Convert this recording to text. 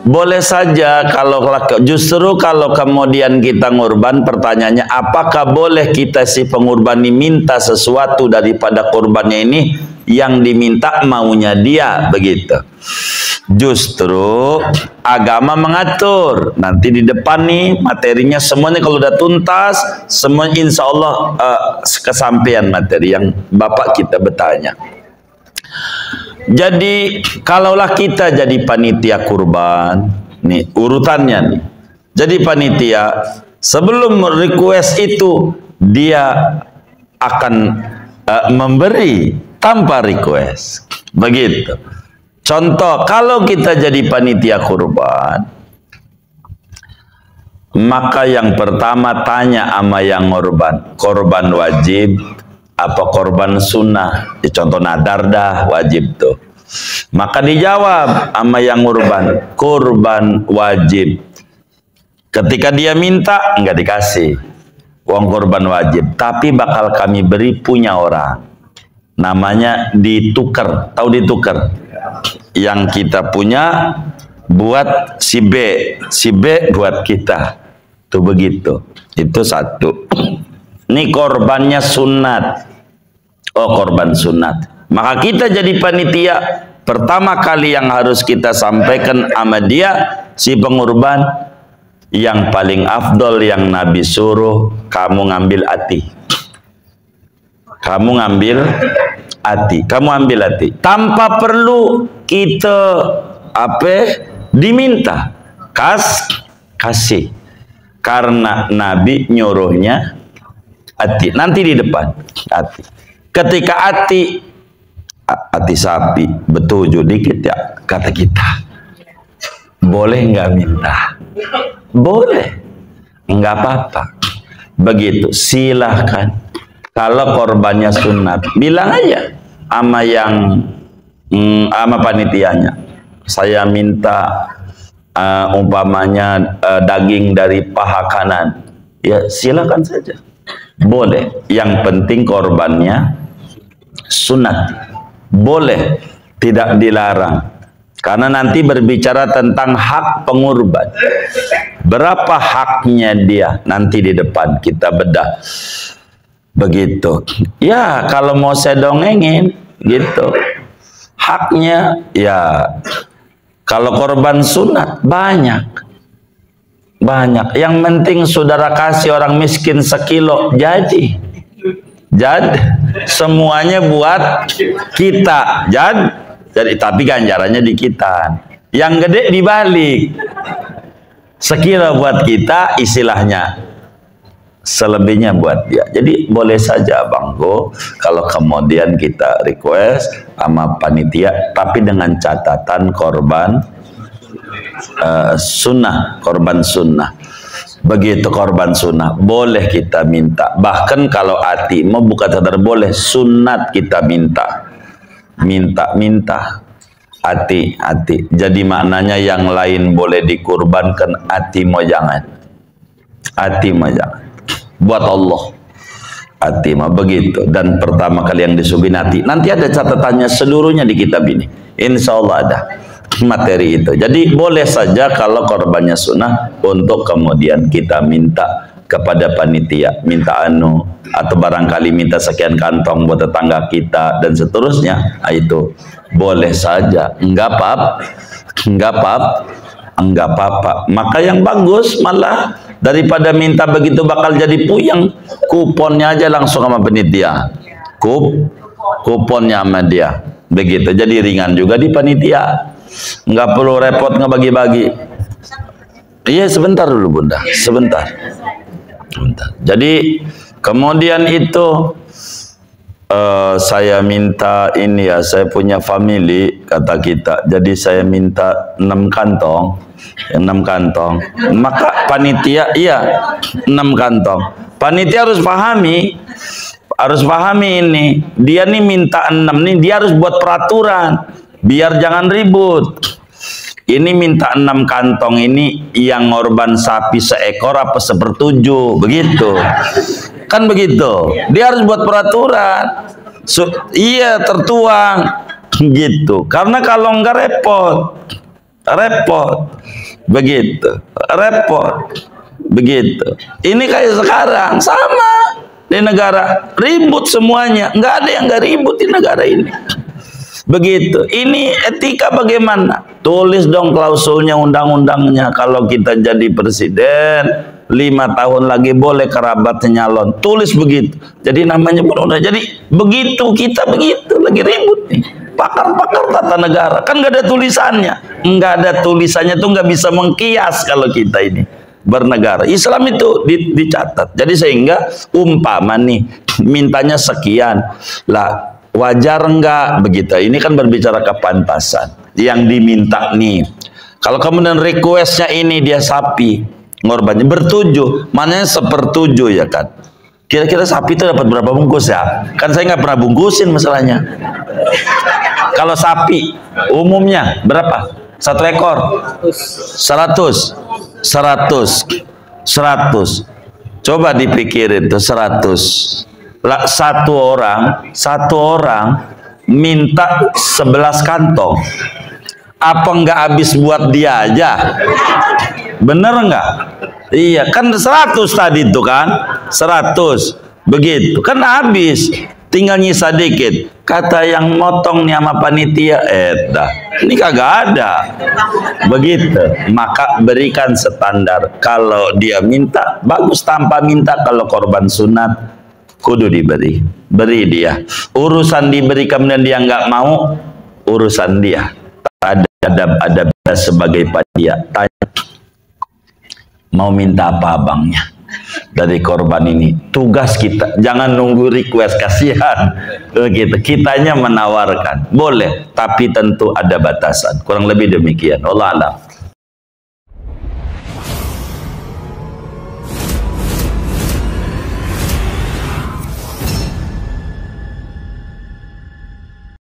boleh saja justru kalau kemudian kita ngurban, pertanyaannya apakah boleh kita si pengurban minta sesuatu daripada kurbannya ini yang diminta maunya dia, begitu. Justru agama mengatur, nanti di depan nih materinya semuanya kalau udah tuntas, semua insya Allah kesampaian materi yang Bapak kita bertanya. Jadi kalaulah kita jadi panitia kurban, nih urutannya nih. Jadi panitia sebelum request itu dia akan memberi tanpa request. Begitu. Contoh, kalau kita jadi panitia kurban, maka yang pertama tanya sama yang korban wajib apa korban sunnah. Contoh nadar dah wajib tuh. Maka dijawab sama yang kurban wajib. Ketika dia minta enggak dikasih uang korban wajib, tapi bakal kami beri punya orang. Namanya ditukar, tahu ditukar? Yang kita punya buat si B buat kita. Tuh begitu. Itu satu. Ini korbannya sunat. Oh, korban sunat. Maka kita jadi panitia, pertama kali yang harus kita sampaikan sama dia si pengurban, yang paling afdol yang Nabi suruh kamu ngambil hati. Kamu ambil hati tanpa perlu kita diminta kasih, karena Nabi nyuruhnya hati. Nanti di depan hati. Ketika hati sapi betuju dikit ya, kata kita boleh nggak minta? Boleh, nggak apa-apa. Begitu, silahkan. Kalau korbannya sunat, bilang aja sama sama panitianya, saya minta umpamanya daging dari paha kanan. Ya silakan saja, boleh. Yang penting korbannya sunat, boleh, tidak dilarang. Karena nanti berbicara tentang hak pengurban. Berapa haknya dia? Nanti di depan kita bedah. Begitu. Ya, kalau mau saya dongengin gitu. Haknya ya kalau korban sunat banyak. Yang penting saudara kasih orang miskin sekilo jadi semuanya buat kita. Jadi tapi ganjarannya di kita. Yang gede dibalik. Sekilo buat kita, istilahnya. Selebihnya buat dia. Jadi boleh saja Bang Go, kalau kemudian kita request sama panitia, tapi dengan catatan korban sunnah, korban sunnah. Begitu korban sunnah boleh kita minta. Bahkan kalau hati mau bukan sadar boleh, sunat kita minta hati. Jadi maknanya yang lain boleh dikurbankan, hati mau jangan. Buat Allah hati mah begitu. Dan pertama kali yang disuguhin hati, nanti ada catatannya seluruhnya di kitab ini, insya Allah ada materi itu. Jadi boleh saja kalau korbannya sunnah untuk kemudian kita minta kepada panitia, minta atau barangkali minta sekian kantong buat tetangga kita dan seterusnya. Itu boleh saja, enggak apa-apa. Maka yang bagus malah daripada minta begitu bakal jadi puyeng, kuponnya aja langsung sama panitia. Kuponnya sama dia. Begitu. Jadi ringan juga di panitia. Nggak perlu repot ngebagi-bagi. Iya, sebentar dulu Bunda, sebentar. Jadi kemudian itu saya minta ini ya, saya punya family kata kita. Jadi saya minta 6 kantong. Maka panitia iya 6 kantong. Panitia harus pahami ini. Dia nih minta 6 nih, dia harus buat peraturan biar jangan ribut. Ini minta 6 kantong ini yang ngorban sapi seekor apa sepertujuh, begitu. Kan begitu. Dia harus buat peraturan. Iya, tertuang gitu. Karena kalau enggak repot. repot. Begitu, repot. Begitu. Ini kayak sekarang sama di negara, ribut semuanya, nggak ada yang nggak ribut di negara ini. Begitu. Ini etika bagaimana? Tulis dong klausulnya, undang-undangnya. Kalau kita jadi presiden 5 tahun lagi boleh kerabatnya nyalon. Tulis begitu. Jadi namanya undang-undang. Jadi begitu kita begitu lagi ribut nih. Pakar-pakar tata negara kan nggak ada tulisannya. Nggak ada tulisannya tuh nggak bisa mengkias kalau kita ini bernegara. Islam itu dicatat. Jadi sehingga umpama nih mintanya sekian lah. Wajar enggak begitu? Ini kan berbicara kepantasan. Yang diminta nih. Kalau kemudian requestnya ini dia sapi, ngorbannya bertujuh, mananya 1/7 ya kan? Kira-kira sapi itu dapat berapa bungkus ya? Kan saya nggak pernah bungkusin masalahnya. Kalau sapi umumnya berapa? 1 ekor? 100. 100. Coba dipikirin tuh 100. Lah, satu orang minta 11 kantong. Apa nggak habis buat dia aja? Bener nggak? Iya, kan 100 tadi itu kan? 100. Begitu. Kan habis. Tinggal nyisa dikit. Kata yang motong nih sama panitia, ini kagak ada. Begitu. Maka berikan standar. Kalau dia minta, bagus. Tanpa minta, kalau korban sunat, kudu diberi. Beri dia. Urusan diberi kemudian dia nggak mau, urusan dia. Ada sebagai panitia. Tanya, mau minta apa abangnya dari korban ini? Tugas kita, jangan nunggu request, kasihan. Begitu. Kitanya menawarkan, boleh, tapi tentu ada batasan. Kurang lebih demikian. Allah alam.